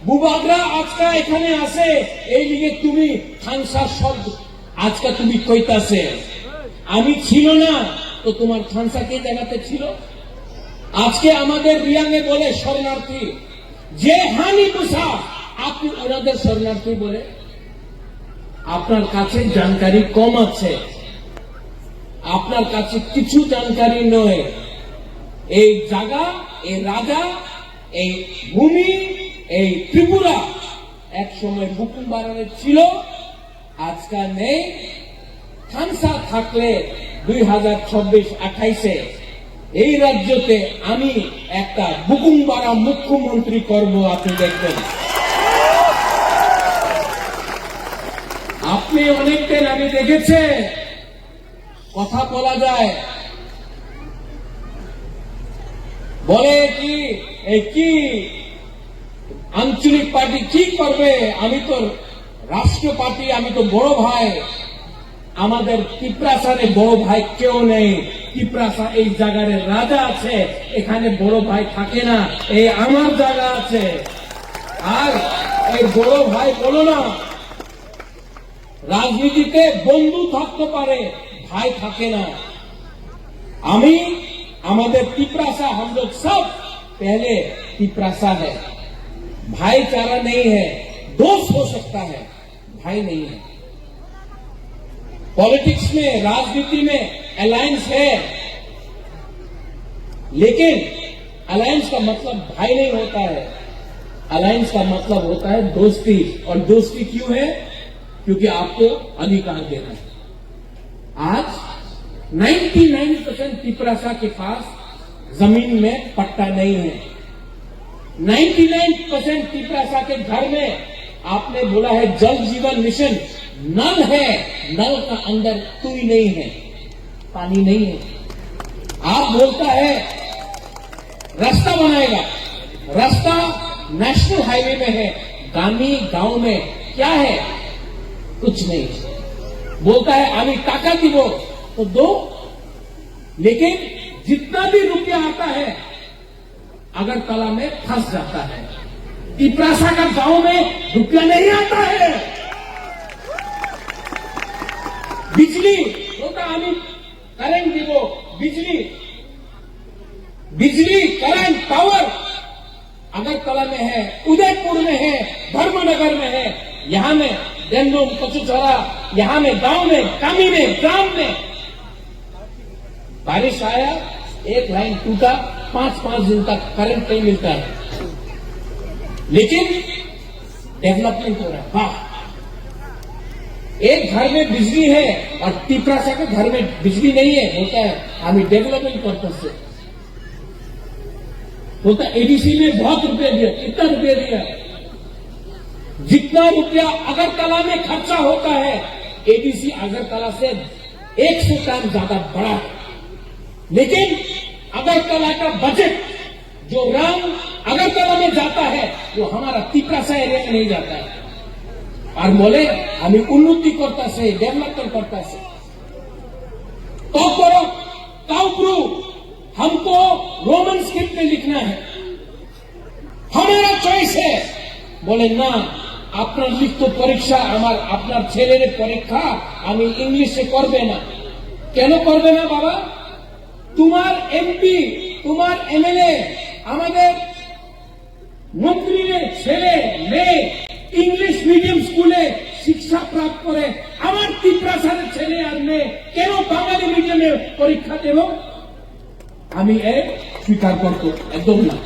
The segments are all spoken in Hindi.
বুবাগরা আজকা এখানে আসে এই লিগে তুমি খানসার শব্দ আজকা তুমি কইতাছে আমি ছিল না তো তোমার খানসা কে জায়গাতে ছিল আজকে আমাদের রিয়াংয়ে বলে শরণার্থী যে হানি মুসা আপনি ওনাদের শরণার্থী বলে আপনার কাছে জানকারি কম আছে আপনার কাছে কিছু জানকারি নয় এই জায়গা এই রাজা এই ভূমি এই ত্রিপুরা এক সময় বুকুমবাড়ারে ছিল আজকাল নেই খানসা থাকলে 2026-28 এই রাজ্যতে আমি একটা বুকুমবাড়া মুখ্যমন্ত্রী করব আপনি দেখবেন আপনি অনেকদিন আমি দেখেছে কথা বলা যায় বলে কি কি আঞ্চলিক পার্টি কি করবে আমি তো রাষ্ট্র পার্টি আমি তো বড় ভাই আমাদের ত্রিপ্রাসারে বড় ভাই কেউ নেই ত্রিপ্রাসা এই জায়গার রাজা আছে এখানে বড় ভাই থাকে না এই আমার জায়গা আছে আর এই বড় ভাই বলো না রাজনীতিতে বন্ধু থাকতে পারে भाई থাকে না আমি আমাদের ত্রিপ্রাসা हम लोग सब पहले त्रिप्रासा है भाईचारा नहीं है दोस्त हो सकता है भाई नहीं है पॉलिटिक्स में राजनीति में अलायंस है लेकिन अलायंस का मतलब भाई नहीं होता है अलायंस का मतलब होता है दोस्ती और दोस्ती क्यों है क्योंकि आपको अधिकार देना है आज 99% त्रिप्रासा के पास जमीन में पट्टा नहीं है 99% त्रिप्रासा के घर में आपने बोला है जल जीवन मिशन नल है नल का अंदर कोई नहीं है पानी नहीं है आप बोलता है रास्ता बनाएगा रास्ता नेशनल हाईवे में है गामी गांव में क्या है कुछ नहीं बोलता है आमी टाका दिबो तो दो लेकिन जितना भी रुपया आता है अगरतला में फंस जाता है त्रिप्रासा का गांव में रुपया नहीं आता है बिजली बोलता आमी करंट दिबो बिजली बिजली करंट पावर अगरतला में है उदयपुर में है धर्मनगर में है यहां में डेंडोम कचुचौरा यहां में गांव में कामी में ग्राम में बारिश आया एक लाइन टूटा 5-5 दिन तक करंट नहीं मिलता है लेकिन डेवलपमेंट हो रहा है वाह एक घर में बिजली है और त्रिप्रासा के घर में बिजली नहीं है होता है हमें डेवलपमेंट पर्पज से बोलता एडीसी में बहुत रुपया दिया कितना रुपया दिया जितना रुपया अगरतला में खर्चा होता है एडीसी अगरतला से 100 टाइम ज्यादा बड़ा है लेकिन अगरतला का बजट जो राम अगरतला में जाता है वो हमारा त्रिप्रासा एरिया में नहीं जाता है और बोले हमें उन्नति करता से डेवलपमेंट करता से तो करो काउप्रू हमको रोमन स्क्रिप्ट में लिखना है हमारा चॉइस है बोले ना আপনার লিখিত পরীক্ষা আমার আপনার ছেলের পরীক্ষা আমি ইংলিশে করবে না কেন করবে না বাবা তোমার এমপি তোমার এমএলএ আমাদের মন্ত্রীর ছেলে মেয়ে ইংলিশ মিডিয়াম স্কুলে শিক্ষা প্রাপ্ত করে আমার ত্রিপ্রাসার ছেলে আর মেয়ে কেন বাঙালি মিডিয়ামে পরীক্ষা দেব আমি এক স্বীকার করতে একদম না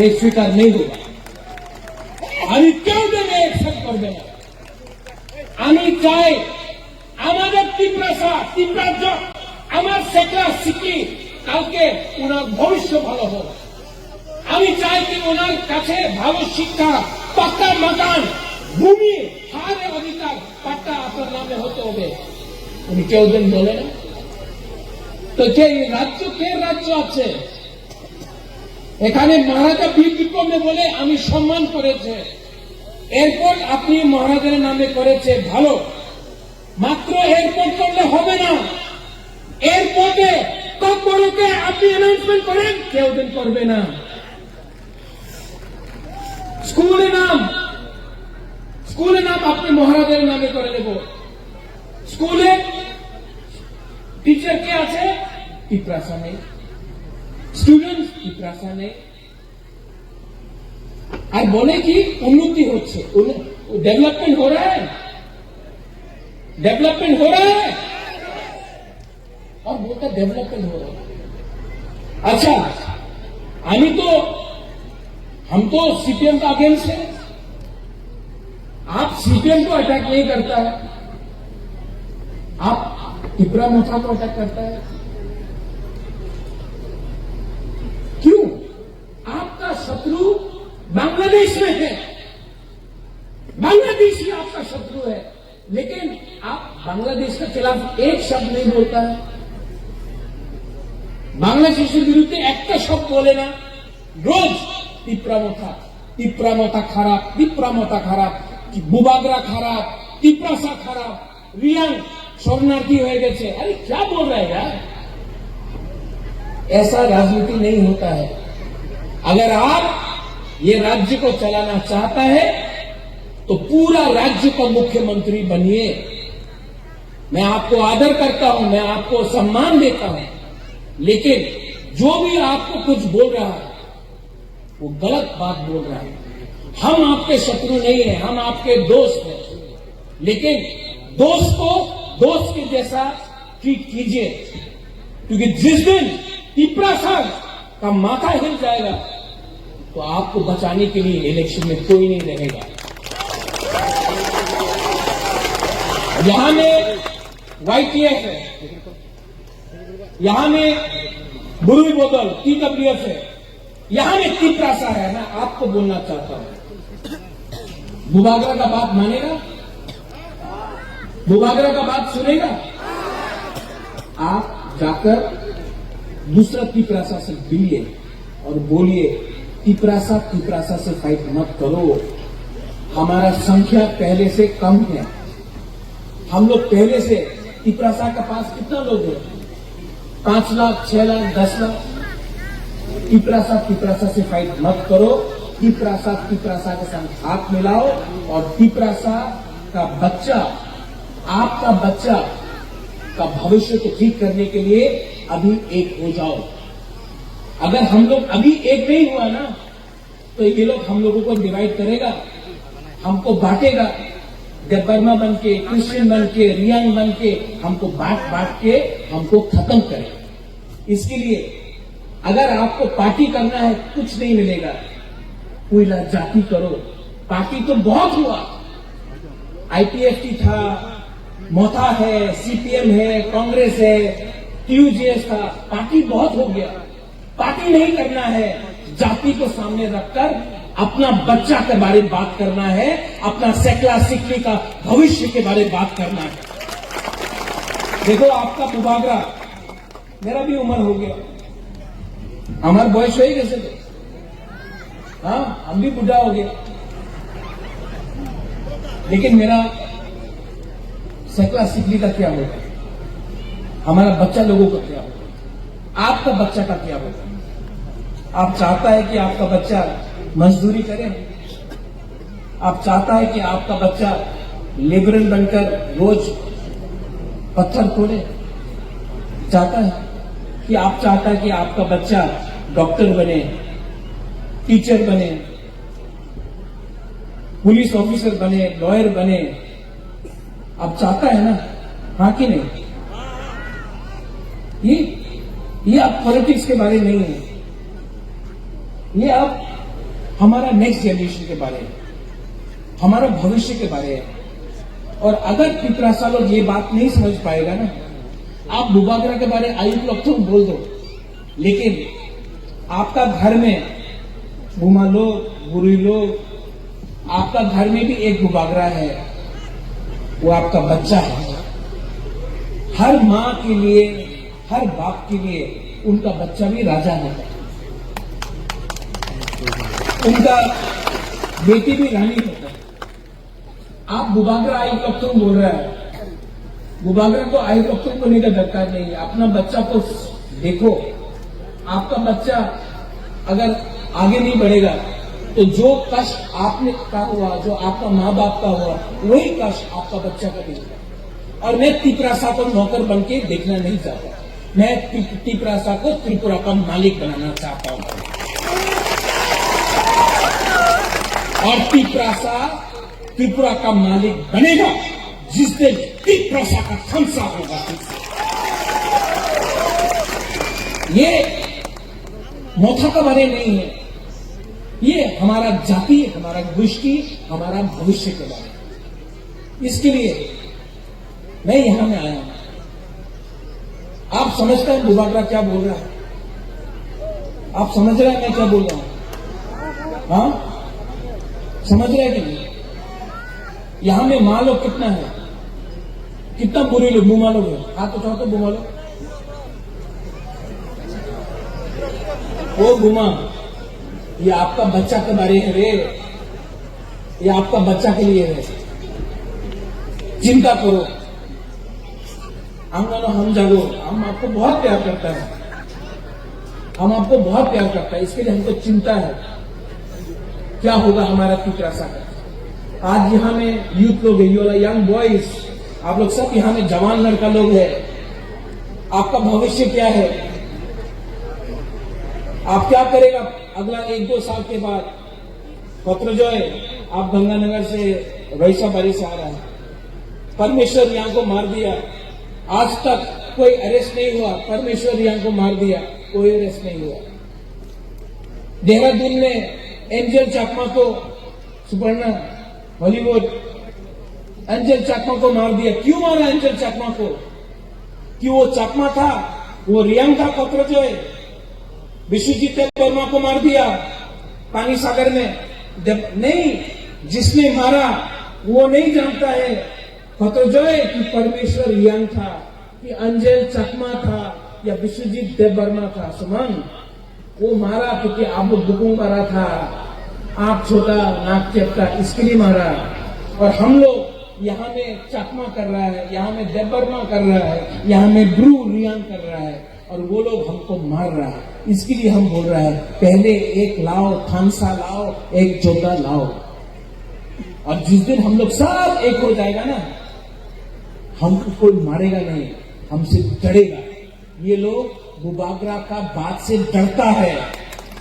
এই স্বীকার নেই দেব আমি কেউ দেবে একসাথ করবে না আমি চাই আমাদের ত্রিপ্রাসা আমার শেখা শিখি কালকে ওনার ভবিষ্য ভালো হোক আমি চাই কি ওনার কাছে ভালো শিক্ষা পাক্কা মকান ভূমি হারে অধিকার পাট্টা আপনার নামে হতে হবে উনি কেউ দিন বলে না তো কে রাজ্য আছে এখানে মহারাজা বীর বিক্রমে বলে আমি সম্মান করেছে এয়ারপোর্ট আপনি মহারাজের নামে করেছে ভালো মাত্র এয়ারপোর্ট করলে হবে না এয়ারপোর্টে কখনোকে আপনি অ্যানাউন্সমেন্ট করেন কেউ দিন করবে না স্কুলের নাম नाम अपने মহারাজের নামে করে দেব। স্কুলে টিচার কে আছে? পিপ্রাসা নেই, স্টুডেন্ট পিপ্রাসা নেই। আর বলে কি উন্নতি হচ্ছে, डेवलपमेंट हो रहा है, डेवलपमेंट हो रहा है, और बोलता डेवलपमेंट हो रहा है। अच्छा, हम तो सीपीएम का अगेंस्ट है। आप सीपीएम को अटैक नहीं करता है, आप टिपरा मोथा को अटैक करता है। क्यों? आपका शत्रु बांग्लादेश में है, बांग्लादेश ही आपका शत्रु है, लेकिन आप बांग्लादेश के खिलाफ एक शब्द नहीं बोलता है। বাংলাদেশের বিরুদ্ধে একটা শব্দ বলে না। রোজ তিপ্রামতা খারাপ, তিপ্রামতা খারাপ, বুবাগরা খারাপ, তিপ্রাসা খারাপ, রিয়াং शरणार्थी हो गए। अरे क्या बोल रहे हैं यार, ऐसा राजनीति नहीं होता है। अगर आप ये राज्य को चलाना चाहता है तो पूरा राज्य का मुख्यमंत्री बनिए। मैं आपको आदर करता हूं, मैं आपको सम्मान देता हूं, लेकिन जो भी आपको कुछ बोल रहा है वो गलत बात बोल रहा है। हम आपके शत्रु नहीं है, हम आपके दोस्त हैं, लेकिन दोस्त को दोस्त के जैसा ट्रीट कीजिए, क्योंकि जिस दिन तिप्रासा का माथा हिल जाएगा तो आपको बचाने के लिए इलेक्शन में कोई नहीं रहेगा। यहां में YTF है, यहां में बुरुई बोतल TWF है, यहां में तिप्रासा है। मैं आपको बोलना चाहता हूं, बुबागरा का बात मानेगा? बुबागरा का बात सुनेगा? आप जाकर दूसरा तिप्रासा से मिलिए और बोलिए तिप्रासा से फाइट मत करो। हमारा संख्या पहले से कम है, हम लोग पहले से तिप्रासा के पास कितना लोग हैं? 5 लाख, 6 लाख, 10 लाख। तिप्रासा से फाइट मत करो। तिप्रासा के साथ हाथ मिलाओ और तिप्रासा का बच्चा, आपका बच्चा का भविष्य को ठीक करने के लिए अभी एक हो जाओ। अगर हम लोग अभी एक नहीं हुआ ना तो ये लोग हम लोगों को डिवाइड करेगा, हमको बांटेगा। गब्बरमा बन के, क्रिश्चियन बन के, रियांग बन के हमको बांट के हमको खत्म करेगा। इसके लिए अगर आपको पार्टी करना है कुछ नहीं मिलेगा, कोई जाति करो। पार्टी तो बहुत हुआ, IPFT था, मोथा है, CPM है, कांग्रेस है, TUJS था, पार्टी बहुत हो गया। पार्टी नहीं करना है, जाति को सामने रखकर अपना बच्चा के बारे में बात करना है, अपना सेकला सिकली का भविष्य के बारे में बात करना है। देखो आपका बुबागरा, मेरा भी उम्र हो गया, हमारा बॉयस हो ही कैसे थे, हाँ हम भी बुढ़ा हो गया, लेकिन मेरा सेकला सिकली का क्या होगा? हमारा बच्चा लोगों का क्या होगा? आपका बच्चा का क्या होगा? आप चाहता है कि आपका बच्चा मजदूरी करे? आप चाहता है कि आपका बच्चा लिबरल बनकर रोज पत्थर तोड़े? चाहता है कि आप चाहता है कि आपका बच्चा डॉक्टर बने, टीचर बने, पुलिस ऑफिसर बने, लॉयर बने? आप चाहता है ना? हाँ कि नहीं? ये आप पॉलिटिक्स के बारे में नहीं है, ये आप हमारा नेक्स्ट जनरेशन के बारे में, हमारा भविष्य के बारे में। और अगर तिप्रासा लोग ये बात नहीं समझ पाएगा ना, आप बुबागरा के बारे में आयुक्त लोग तो बोल दो, लेकिन आपका घर में बुमा लोग, बुरी लोग, आपका घर में भी एक बुबागरा है, वो आपका बच्चा है। हर मां के लिए, हर बाप के लिए उनका बच्चा भी राजा है, उनका बेटी भी रानी होता है। आप बुबागरा आई कप्तून बोल रहा है, बुबागरा को आई कप्तून होने का दरकार नहीं है। अपना बच्चा को देखो, आपका बच्चा अगर आगे नहीं बढ़ेगा तो जो कष्ट आपने का हुआ, जो आपका माँ बाप का हुआ, वही कष्ट आपका बच्चा का भी हुआ। और मैं तिपरासा को नौकर बन के देखना नहीं चाहता, मैं तिपरासा को त्रिपुरा का मालिक बनाना चाहता हूं। और तिपरासा त्रिपुरा का मालिक बनेगा जिस दिन तिपरासा का खमसा होगा। ये मोथा का बारे नहीं है, ये हमारा जाति, हमारा गोष्ठी, हमारा भविष्य के बारे। इसके लिए मैं यहां में आया हूं। आप समझते हैं बुबागरा क्या बोल रहा है? आप समझ रहे हैं मैं क्या बोल रहा हूं? हाँ, समझ रहे हैं कि नहीं? यहां में मां लोग कितना है, कितना बुरे लोग बुमा लोग है? हाथ उठाओ तो बुमा लोग। ओ बुमा, ये आपका बच्चा के बारे है रे, ये आपका बच्चा के लिए है। चिंता करो, हम जागो, हम आपको बहुत प्यार करता है, हम आपको बहुत प्यार करता है, इसके लिए हमको चिंता है क्या होगा हमारा तिपरासा का। आज यहाँ में यूथ लोग है, यंग बॉयज, आप लोग सब यहाँ में जवान लड़का लोग है। आपका भविष्य क्या है? आप क्या करेगा अगला 1-2 साल के बाद? पत्र जो है, आप गंगानगर से वैशाबारी से आ रहा है, परमेश्वर यहाँ को मार दिया, आज तक कोई अरेस्ट नहीं हुआ, परमेश्वर यहाँ को मार दिया, कोई अरेस्ट नहीं हुआ। देहरादून में एंजल चाकमा को, सुपर्णा हॉलीवुड, एंजल चाकमा को मार दिया। क्यों मारा एंजल चाकमा को? कि वो चाकमा था, वो रियांग था। पत्र जो है, विश्वजीत वर्मा को मार दिया पानी सागर में। जब नहीं, जिसने मारा वो नहीं जानता है पत्र जो है कि परमेश्वर रियांग था, कि अंजल चकमा था, या विश्वजीत देववर्मा था। सुमन, वो मारा क्योंकि आप लोग बुकुंग मारा था, आंख छोटा नाक चपटा, इसके लिए मारा। और हम लोग यहाँ में चकमा कर रहा है, यहाँ में देववर्मा कर रहा है, यहाँ में ब्रू रियांग कर रहा है, और वो लोग हमको मार रहा है। इसके लिए हम बोल रहा है, पहले एक लाओ, थानसा लाओ, एक जोधा लाओ। और जिस दिन हम लोग सब एक हो जाएगा ना, हमको कोई मारेगा नहीं, हमसे डरेगा। ये लोग बुबागरा का बात से डरता है।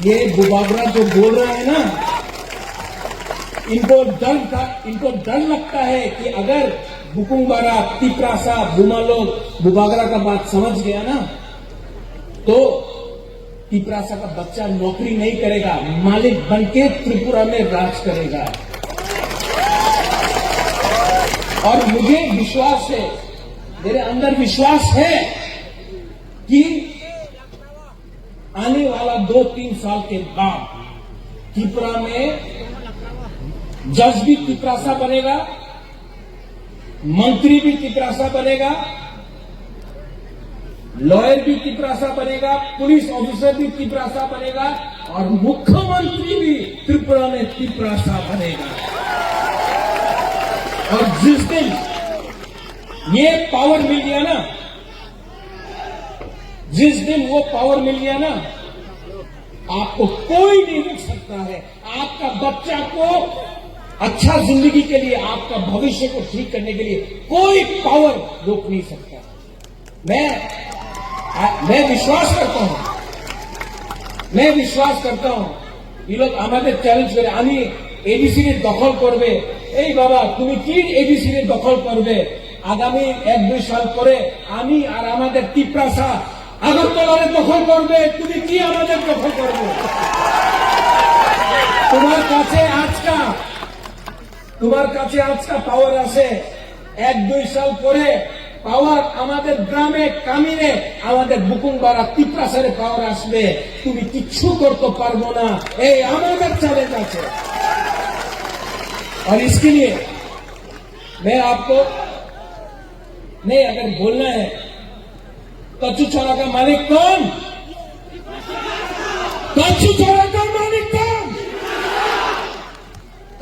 ये बुबागरा जो बोल रहा है ना, इनको डर लगता है कि अगर बुकुंबारा, तिपरासा, बुमा लोग बुबागरा का बात समझ गया ना, तो तिपरासा का बच्चा नौकरी नहीं करेगा, मालिक बनके त्रिपुरा में राज करेगा। और मुझे विश्वास है, मेरे अंदर विश्वास है कि आने वाला 2-3 साल के बाद त्रिपुरा में जज भी तिपरासा बनेगा, मंत्री भी तिपरासा बनेगा, लॉयर भी तिपरासा बनेगा, पुलिस ऑफिसर भी तिपरासा बनेगा, और मुख्यमंत्री भी त्रिपुरा में तिपरासा बनेगा। और जिस दिन ये पावर मिल गया ना, जिस दिन वो पावर मिल गया ना, आपको कोई नहीं रोक सकता है। आपका बच्चा को अच्छा जिंदगी के लिए, आपका भविष्य को ठीक करने के लिए कोई पावर रोक नहीं सकता। मैं विश्वास करता हूं ये लोग हमारे चैलेंज करे, आनी एबीसी दखल करबे। এই বাবা, তুমি কি এবিসি দখল করবে? আগামী 1-2 সাল পরে আমি আর আমাদের তিপরাসা আগরতলারে দখল করবে, তুমি কি আমাদের দখল করবে? তোমার কাছে আজকা পাওয়ার আছে, 1-2 সাল পরে পাওয়ার আমাদের গ্রামে কামিনে, আমাদের বুকুংবাড়া তিপরাসারে পাওয়ার আসবে, তুমি কিচ্ছু করতে পারবো না। এই আমাদের চ্যালেঞ্জ আছে। और इसके लिए मैं आपको नहीं, अगर बोलना है, कच्चू छोरा का मालिक कौन? कच्चू छोरा का मालिक कौन?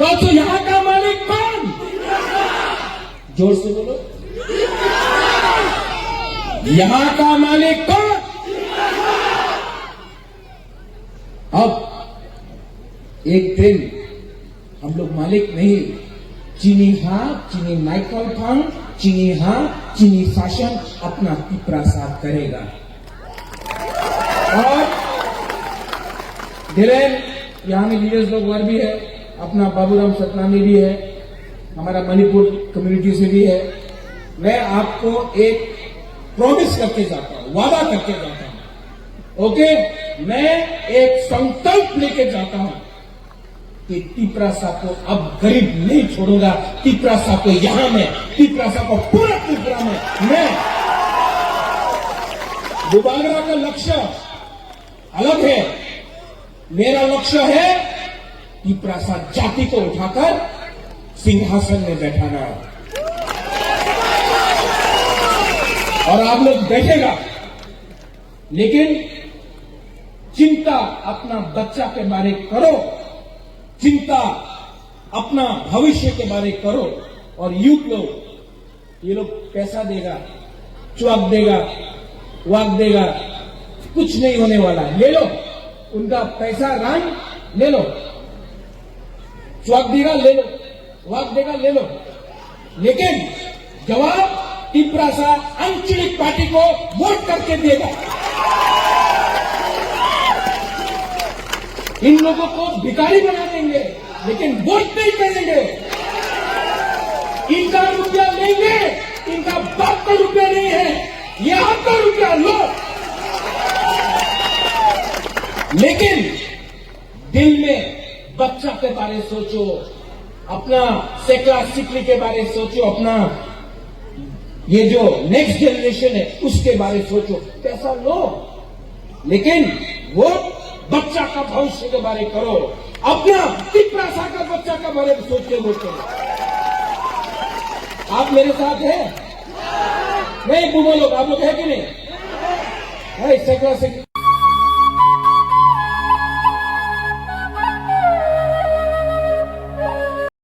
कच्चू यहां का मालिक कौन? जोर से बोलो, यहां का मालिक कौन? अब एक दिन हम लोग मालिक नहीं, चीनी हाँ, चीनी माइकल फांग, चीनी हाँ, चीनी शासन अपना पिपरा साफ करेगा। और धीरेन यहाँ में लीडर्स लोग और भी है, अपना बाबूराम सतनामी भी है, हमारा मणिपुर कम्युनिटी से भी है। मैं आपको एक प्रॉमिस करके जाता हूं, वादा करके जाता हूं, ओके? मैं एक संकल्प लेके जाता हूं कि तिपरासा को अब गरीब नहीं छोड़ूंगा। तिपरासा को यहां में, तिपरासा को पूरा त्रिपुरा में मैं, बुबागरा का लक्ष्य अलग है, मेरा लक्ष्य है तिपरासा जाति को उठाकर सिंहासन में बैठाना। और आप लोग बैठेगा, लेकिन चिंता अपना बच्चा के बारे करो, चिंता अपना भविष्य के बारे करो। और यूथ लोग, ये लोग पैसा देगा, च्वाक देगा, वाक देगा, कुछ नहीं होने वाला, ले लो उनका पैसा, रंग ले लो, च्वाक देगा ले लो, वाक देगा ले लो, लेकिन जवाब तिपरासा अंचलिक पार्टी को वोट करके देगा। इन लोगों को भिखारी बना देंगे, लेकिन वोट नहीं करेंगे। इनका रुपया लेंगे, इनका बाप का रुपया नहीं है, ये आपका रुपया लो। लेकिन दिल में बच्चा के बारे सोचो, अपना सेकला सिकली के बारे सोचो, अपना ये जो नेक्स्ट जनरेशन है उसके बारे सोचो। पैसा लो, लेकिन वो बच्चा का भविष्य के बारे करो, अपना तिपरासा का बच्चा का बारे में सोच के वोट करो। आप मेरे साथ हैं? नहीं बुमो लोग, आप लोग है कि नहीं? है सेकला सिकली